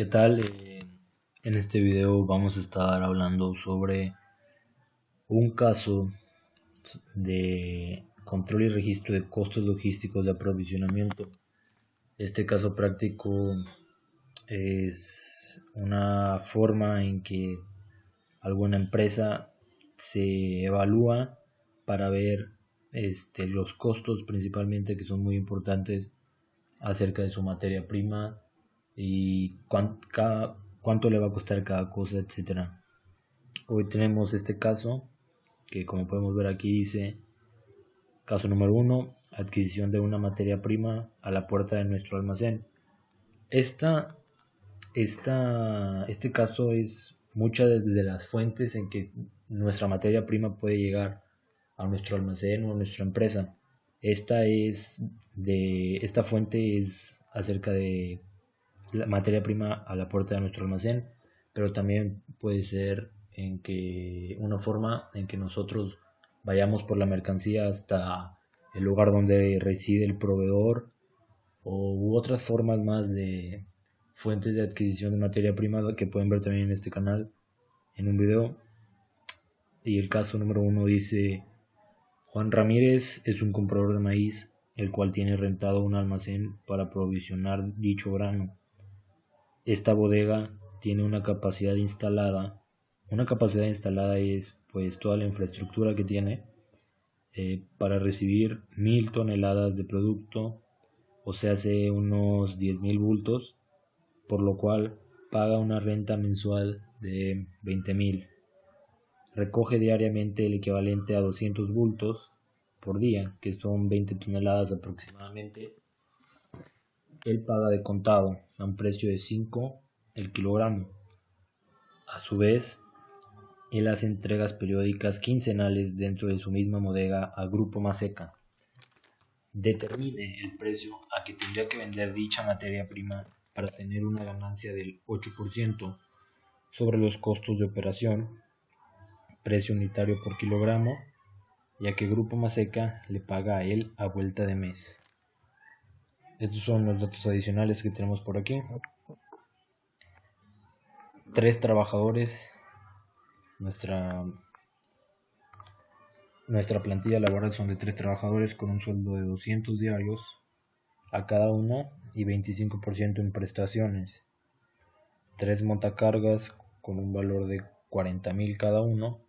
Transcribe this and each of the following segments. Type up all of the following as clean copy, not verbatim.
¿Qué tal? En este video vamos a estar hablando sobre un caso de control y registro de costos logísticos de aprovisionamiento. Este caso práctico es una forma en que alguna empresa se evalúa para ver los costos principalmente, que son muy importantes, acerca de su materia prima y cuánto le va a costar cada cosa, etcétera. Hoy tenemos este caso que, como podemos ver aquí, dice: caso número 1, adquisición de una materia prima a la puerta de nuestro almacén. Esta, este caso es muchas de las fuentes en que nuestra materia prima puede llegar a nuestro almacén o a nuestra empresa. Esta fuente es acerca de la materia prima a la puerta de nuestro almacén, pero también puede ser en que una forma en que nosotros vayamos por la mercancía hasta el lugar donde reside el proveedor, u otras formas más de fuentes de adquisición de materia prima que pueden ver también en este canal en un video. Y el caso número 1 dice: Juan Ramírez es un comprador de maíz, el cual tiene rentado un almacén para provisionar dicho grano. Esta bodega tiene una capacidad instalada. Una capacidad instalada es pues toda la infraestructura que tiene para recibir 1000 toneladas de producto, o sea, hace unos 10.000 bultos, por lo cual paga una renta mensual de 20.000. Recoge diariamente el equivalente a 200 bultos por día, que son 20 toneladas aproximadamente. Él paga de contado a un precio de 5 el kilogramo. A su vez, él hace entregas periódicas quincenales dentro de su misma bodega a Grupo Maseca. Determine el precio a que tendría que vender dicha materia prima para tener una ganancia del 8% sobre los costos de operación, precio unitario por kilogramo, ya que Grupo Maseca le paga a él a vuelta de mes. Estos son los datos adicionales que tenemos por aquí. 3 trabajadores. Nuestra plantilla laboral son de 3 trabajadores con un sueldo de 200 diarios a cada uno y 25% en prestaciones. 3 montacargas con un valor de 40.000 cada uno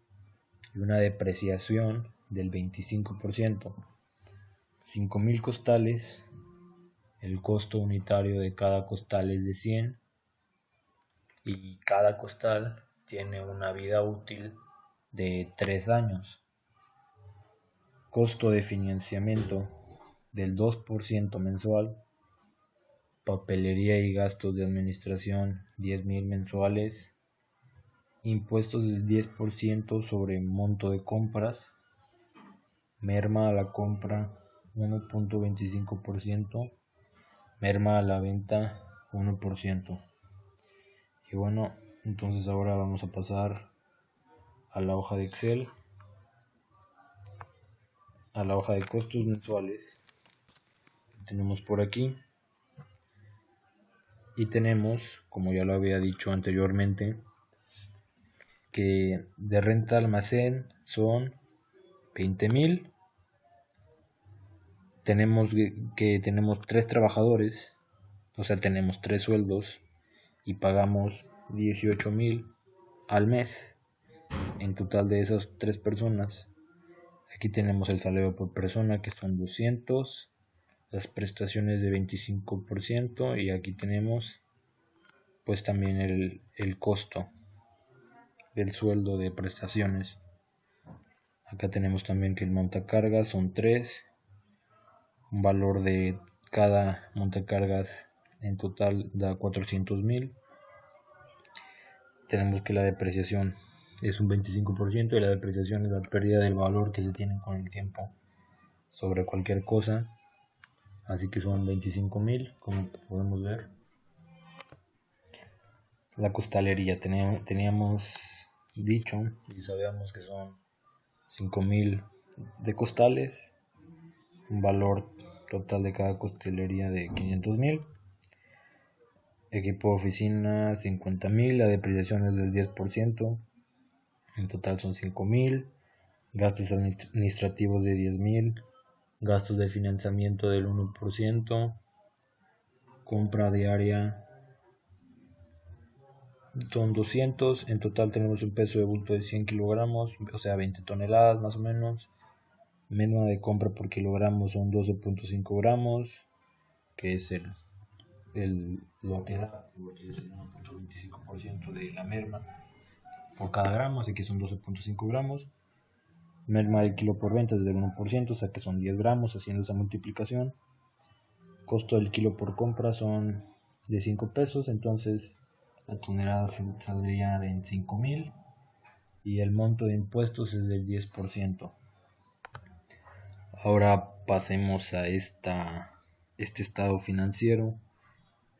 y una depreciación del 25%. 5.000 costales. El costo unitario de cada costal es de 100 y cada costal tiene una vida útil de 3 años. Costo de financiamiento del 2% mensual. Papelería y gastos de administración 10.000 mensuales. Impuestos del 10% sobre monto de compras. Merma a la compra 1.25%. Merma a la venta 1%. Y bueno, entonces ahora vamos a pasar a la hoja de Excel, a la hoja de costos mensuales que tenemos por aquí. Y tenemos, como ya lo había dicho anteriormente, que de renta almacén son 20.000. Tenemos que tenemos 3 trabajadores, o sea, tenemos 3 sueldos y pagamos 18.000 al mes en total de esas 3 personas. Aquí tenemos el salario por persona, que son 200, las prestaciones de 25%, y aquí tenemos pues también el costo del sueldo de prestaciones. Acá tenemos también que el montacargas son 3, un valor de cada montacargas en total da 400.000. Tenemos que la depreciación es un 25% y la depreciación es la pérdida del valor que se tiene con el tiempo sobre cualquier cosa, así que son 25.000, como podemos ver. La costalería teníamos dicho y sabíamos que son 5.000 de costales, un valor total de cada costelería de 500.000. Equipo de oficina 50.000, la depreciación es del 10%, en total son 5.000. Gastos administrativos de 10.000, gastos de financiamiento del 1%, compra diaria son 200, en total tenemos un peso de bulto de 100 kilogramos, o sea 20 toneladas más o menos. Merma de compra por kilogramo son 12.5 gramos, que es lo que da, porque es el 1.25% de la merma por cada gramo, así que son 12.5 gramos. Merma del kilo por venta es del 1%, o sea que son 10 gramos, haciendo esa multiplicación. Costo del kilo por compra son de 5 pesos, entonces la tonelada saldría en 5.000 y el monto de impuestos es del 10%. Ahora pasemos a este estado financiero.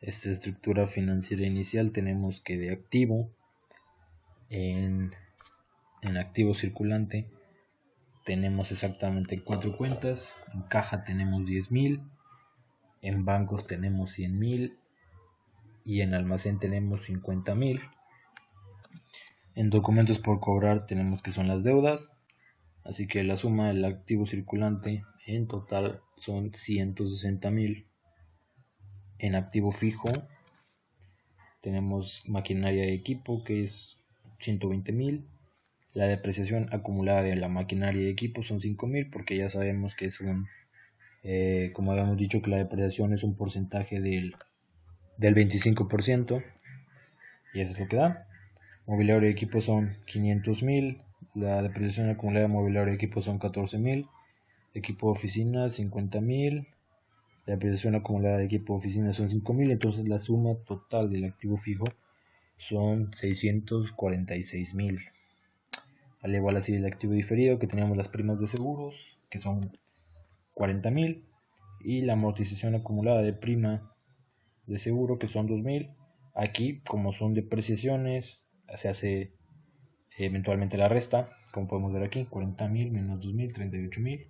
Esta estructura financiera inicial tenemos que de activo, en activo circulante tenemos exactamente 4 cuentas. En caja tenemos 10.000, en bancos tenemos 100.000 y en almacén tenemos 50.000. En documentos por cobrar tenemos que son las deudas, así que la suma del activo circulante en total son 160.000. En activo fijo tenemos maquinaria y equipo, que es 120.000. La depreciación acumulada de la maquinaria y equipo son 5.000, porque ya sabemos que es como habíamos dicho, que la depreciación es un porcentaje del 25%, y eso es lo que da. Mobiliario y equipo son 500.000. La depreciación acumulada de mobiliario y equipo son 14.000. Equipo de oficina 50.000. La depreciación acumulada de equipo de oficina son 5.000. Entonces la suma total del activo fijo son 646.000. Al igual así el activo diferido, que teníamos las primas de seguros, que son 40.000. Y la amortización acumulada de prima de seguro, que son 2.000. Aquí, como son depreciaciones, se hace eventualmente la resta, como podemos ver aquí, 40.000 menos 2.000, 38.000.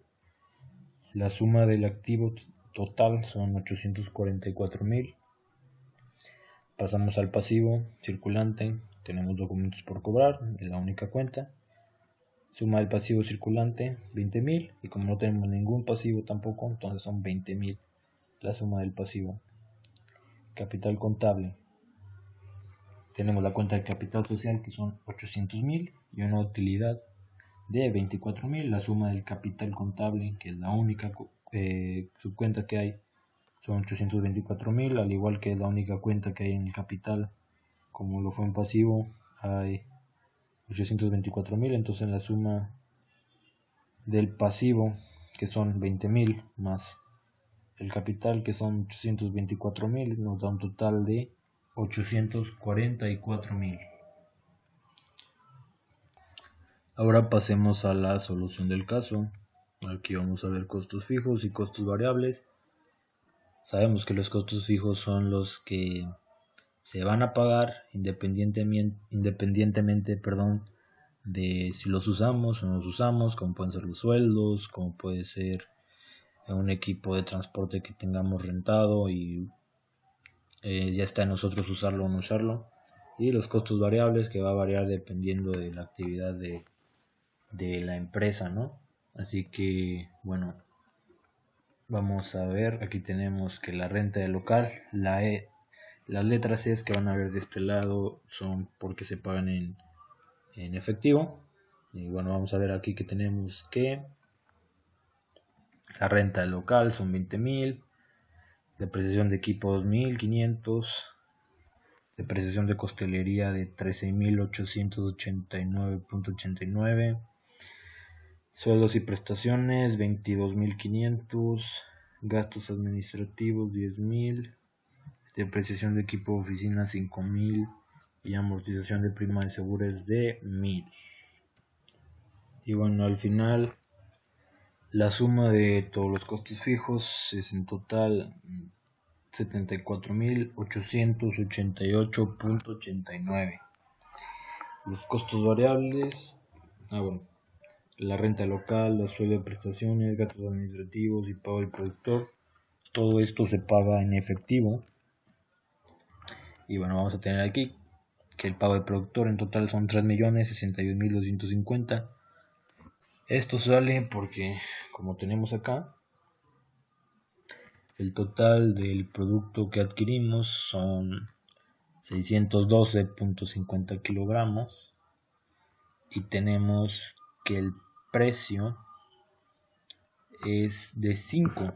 La suma del activo total son 844.000. Pasamos al pasivo circulante, tenemos documentos por cobrar, es la única cuenta. Suma del pasivo circulante 20.000, y como no tenemos ningún pasivo tampoco, entonces son 20.000 la suma del pasivo. Capital contable, tenemos la cuenta de capital social, que son 800.000, y una utilidad de 24.000. La suma del capital contable, que es la única subcuenta que hay, son 824.000, al igual que es la única cuenta que hay en el capital, como lo fue en pasivo, hay 824.000. Entonces la suma del pasivo, que son 20.000, más el capital, que son 824.000, nos da un total de 844.000. Ahora pasemos a la solución del caso. Aquí vamos a ver costos fijos y costos variables. Sabemos que los costos fijos son los que se van a pagar independientemente de si los usamos o no los usamos, como pueden ser los sueldos, como puede ser un equipo de transporte que tengamos rentado y ya está en nosotros usarlo o no usarlo. Y los costos variables, que va a variar dependiendo de la actividad de la empresa, ¿no? Así que, bueno, vamos a ver, aquí tenemos que la renta del local, las letras E que van a ver de este lado son porque se pagan en efectivo. Y bueno, vamos a ver aquí que tenemos que la renta del local son 20.000, depreciación de equipo 2.500, depreciación de costelería de 13.889.89, sueldos y prestaciones 22.500, gastos administrativos 10.000, depreciación de equipo de oficina 5.000 y amortización de prima de seguros de 1.000. Y bueno, al final la suma de todos los costos fijos es en total 74.888.89. Los costos variables, la renta local, los sueldos de prestaciones, gastos administrativos y pago del productor, todo esto se paga en efectivo. Y bueno, vamos a tener aquí que el pago del productor en total son 3.061.250. Esto sale porque, como tenemos acá, el total del producto que adquirimos son 612.50 kilogramos y tenemos que el precio es de 5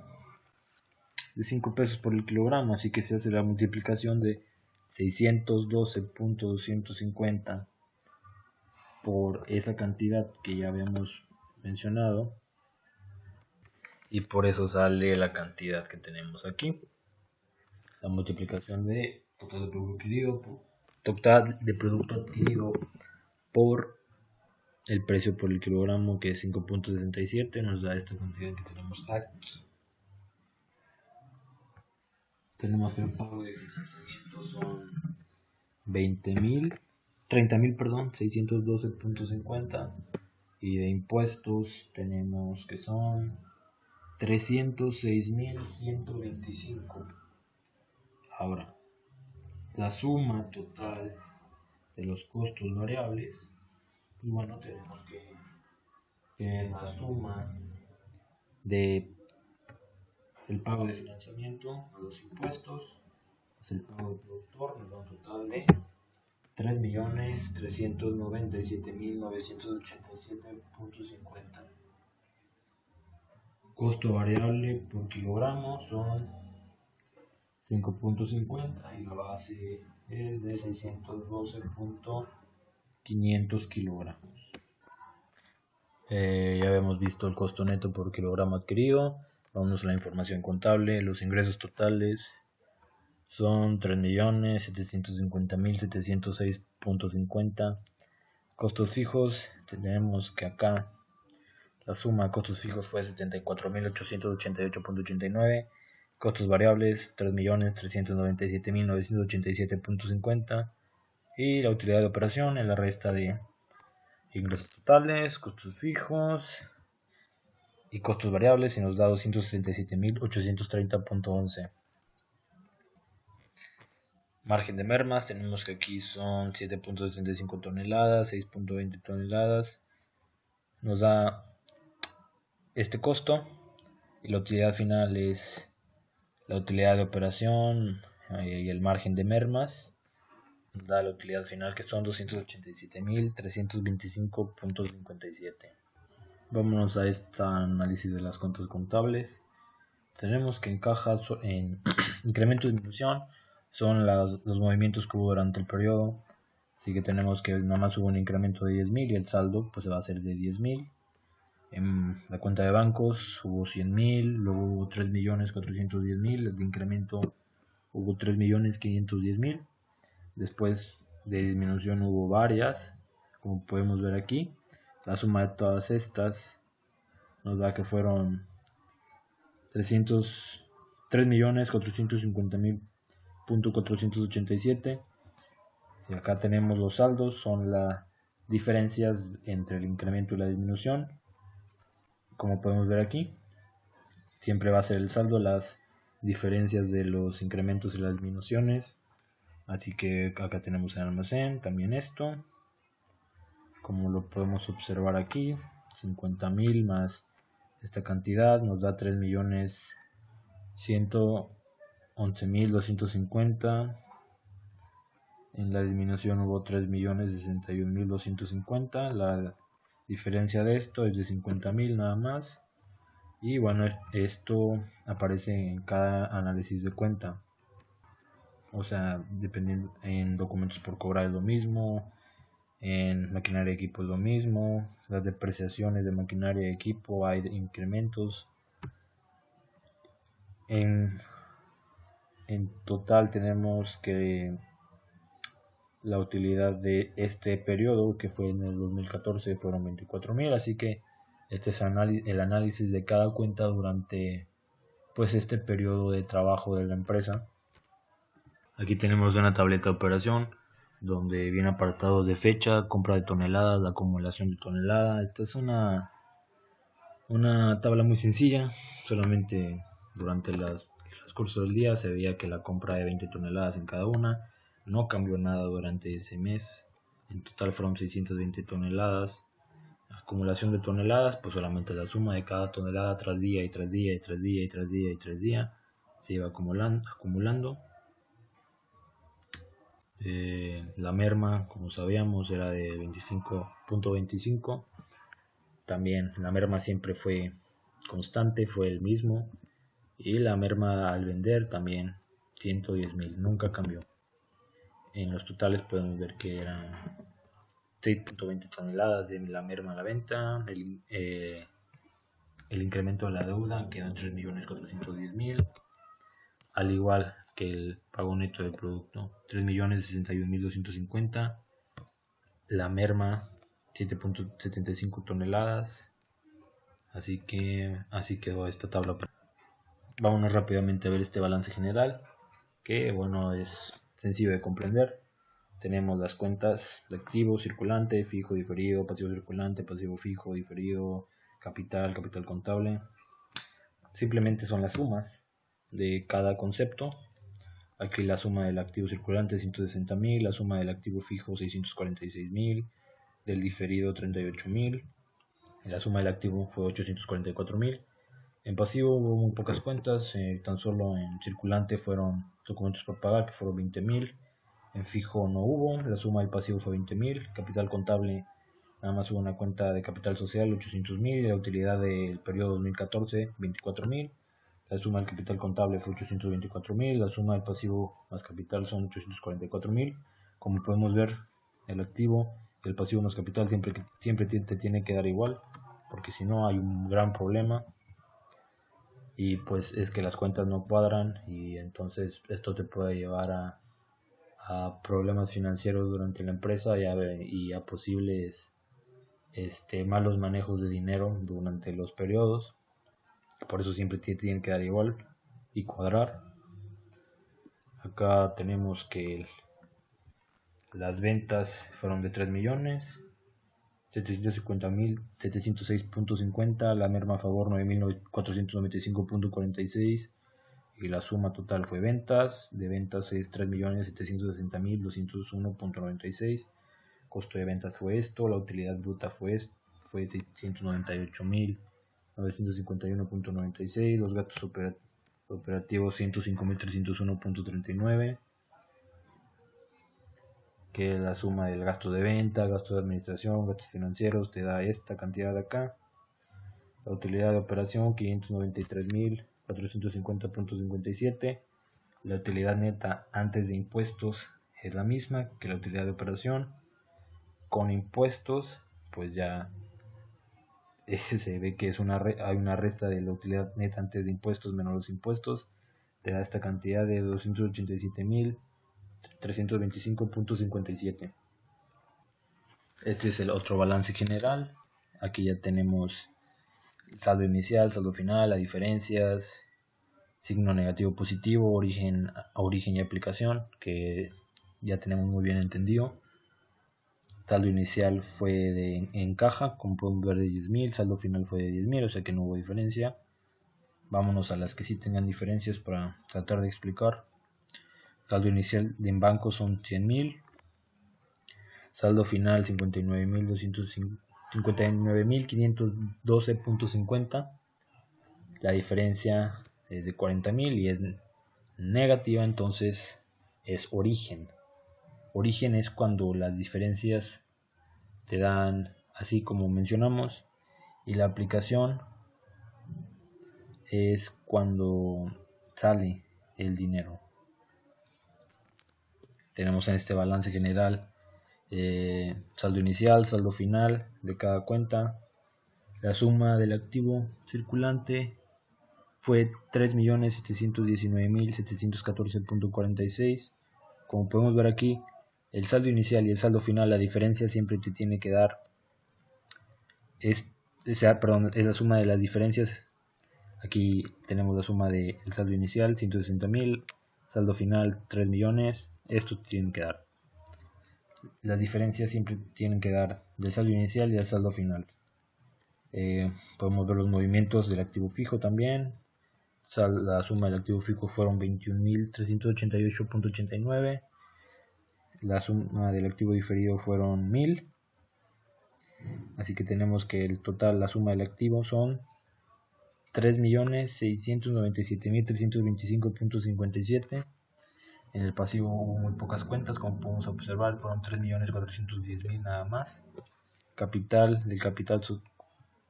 pesos por el kilogramo, así que se hace la multiplicación de 612.250 por esa cantidad que ya habíamos mencionado, y por eso sale la cantidad que tenemos aquí. La multiplicación de total de producto adquirido por el precio por el kilogramo, que es 5.67, nos da esta cantidad que tenemos aquí. Tenemos que el pago de financiamiento son 612.50, y de impuestos tenemos que son 306.125. Ahora, la suma total de los costos variables, pues bueno, tenemos que es la suma de el pago de financiamiento a los impuestos, pues el pago del productor, nos da un total de 3.397.987.50. Costo variable por kilogramo son 5.50 y la base es de 612.500 kilogramos. Ya habíamos visto el costo neto por kilogramo adquirido. Vamos a la información contable. Los ingresos totales son 3.750.706.50. Costos fijos, tenemos que acá la suma de costos fijos fue 74.888.89. Costos variables 3.397.987.50. Y la utilidad de operación es la resta de ingresos totales, costos fijos y costos variables, y nos da 267.830.11. Margen de mermas, tenemos que aquí son 7.65 toneladas, 6.20 toneladas. Nos da este costo, y la utilidad final es la utilidad de operación y el margen de mermas. Nos da la utilidad final, que son 287.325.57. Vámonos a este análisis de las cuentas contables. Tenemos que en cajas, en incremento y disminución, son los movimientos que hubo durante el periodo. Así que tenemos que nada más hubo un incremento de 10.000 y el saldo pues va a ser de 10.000. En la cuenta de bancos hubo 100.000, luego hubo 3.410.000, de incremento hubo 3.510.000. Después de disminución hubo varias, como podemos ver aquí. La suma de todas estas nos da que fueron 3.450.487. Y acá tenemos los saldos, son las diferencias entre el incremento y la disminución. Como podemos ver aquí, siempre va a ser el saldo las diferencias de los incrementos y las disminuciones. Así que acá tenemos el almacén, también esto, como lo podemos observar aquí, 50.000 más esta cantidad nos da 3.111.250. En la disminución hubo 3.061.250. La diferencia de esto es de 50.000 nada más. Y bueno, esto aparece en cada análisis de cuenta. O sea, dependiendo en documentos por cobrar es lo mismo, en maquinaria y equipo es lo mismo, las depreciaciones de maquinaria y equipo hay incrementos. En total tenemos que la utilidad de este periodo, que fue en el 2014, fueron 24.000, así que este es el análisis de cada cuenta durante pues este periodo de trabajo de la empresa. Aquí tenemos una tableta de operación donde viene apartados de fecha, compra de toneladas, la acumulación de toneladas. Esta es una tabla muy sencilla, solamente durante el transcurso del día se veía que la compra de 20 toneladas en cada una, no cambió nada durante ese mes. En total fueron 620 toneladas. Acumulación de toneladas, pues solamente la suma de cada tonelada tras día y tras día y tras día y tras día y tras día se iba acumulando. La merma, como sabíamos, era de 25.25. También la merma siempre fue constante, fue el mismo. Y la merma al vender también 110.000, nunca cambió. En los totales podemos ver que eran 6.20 toneladas de la merma a la venta. El incremento de la deuda quedó en 3.410.000, al igual que el pago neto del producto, 3.061.250. La merma 7.75 toneladas. Así quedó esta tabla. Vámonos rápidamente a ver este balance general, que bueno, es sencillo de comprender. Tenemos las cuentas de activo, circulante, fijo, diferido, pasivo circulante, pasivo fijo, diferido, capital contable. Simplemente son las sumas de cada concepto. Aquí la suma del activo circulante 160.000, la suma del activo fijo 646.000, del diferido 38.000, la suma del activo fue 844.000. En pasivo hubo muy pocas cuentas, tan solo en circulante fueron documentos por pagar que fueron 20.000. En fijo no hubo, la suma del pasivo fue 20.000. Capital contable nada más hubo una cuenta de capital social 800.000. La utilidad del periodo 2014 24.000. La suma del capital contable fue 824.000. La suma del pasivo más capital son 844.000. Como podemos ver, el activo, el pasivo más capital siempre te tiene que dar igual, porque si no hay un gran problema. Y pues es que las cuentas no cuadran y entonces esto te puede llevar a problemas financieros durante la empresa y a posibles malos manejos de dinero durante los periodos. Por eso siempre tienen que dar igual y cuadrar. Acá tenemos que las ventas fueron de 3.750.706.50, la merma a favor 9.495.46 y la suma total fue ventas. De ventas es 3.760.201.96. Costo de ventas fue esto. La utilidad bruta fue 698.951.96. Los gastos operativos 105.301.39. Que la suma del gasto de venta, gasto de administración, gastos financieros te da esta cantidad de acá. La utilidad de operación 593.450.57. La utilidad neta antes de impuestos es la misma que la utilidad de operación. Con impuestos pues ya se ve que hay una resta de la utilidad neta antes de impuestos menos los impuestos, te da esta cantidad de 287.325.57. Este es el otro balance general. Aquí ya tenemos saldo inicial, saldo final, las diferencias, signo negativo positivo, origen y aplicación, que ya tenemos muy bien entendido. Saldo inicial fue en caja, como podemos ver, de 10.000, saldo final fue de 10.000, o sea que no hubo diferencia. Vámonos a las que sí tengan diferencias para tratar de explicar. Saldo inicial en banco son 100.000, saldo final 59.512.50. La diferencia es de 40.000 y es negativa, entonces es origen. Origen es cuando las diferencias te dan así como mencionamos, y la aplicación es cuando sale el dinero. Tenemos en este balance general saldo inicial, saldo final de cada cuenta. La suma del activo circulante fue 3.719.714.46. Como podemos ver aquí, el saldo inicial y el saldo final, la diferencia siempre te tiene que dar es la suma de las diferencias. Aquí tenemos la suma del saldo inicial 160.000, saldo final 3 millones. Esto tiene que dar, las diferencias siempre tienen que dar del saldo inicial y del saldo final. Podemos ver los movimientos del activo fijo también. La suma del activo fijo fueron 21.388.89. la suma del activo diferido fueron 1000. Así que tenemos que el total, la suma del activo son 3.697.325.57. En el pasivo hubo muy pocas cuentas, como podemos observar, fueron 3.410.000 nada más. Del capital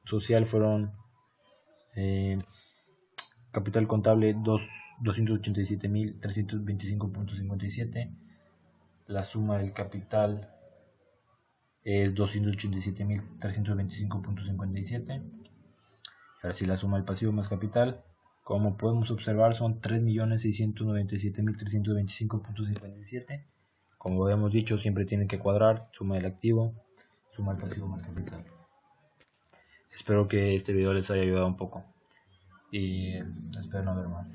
social fueron capital contable 287.325.57. La suma del capital es 287.325.57. Ahora si la suma del pasivo más capital, como podemos observar, son 3.697.325.57. Como habíamos dicho, siempre tienen que cuadrar suma del activo, suma del pasivo más capital. Espero que este video les haya ayudado un poco y espero no ver más.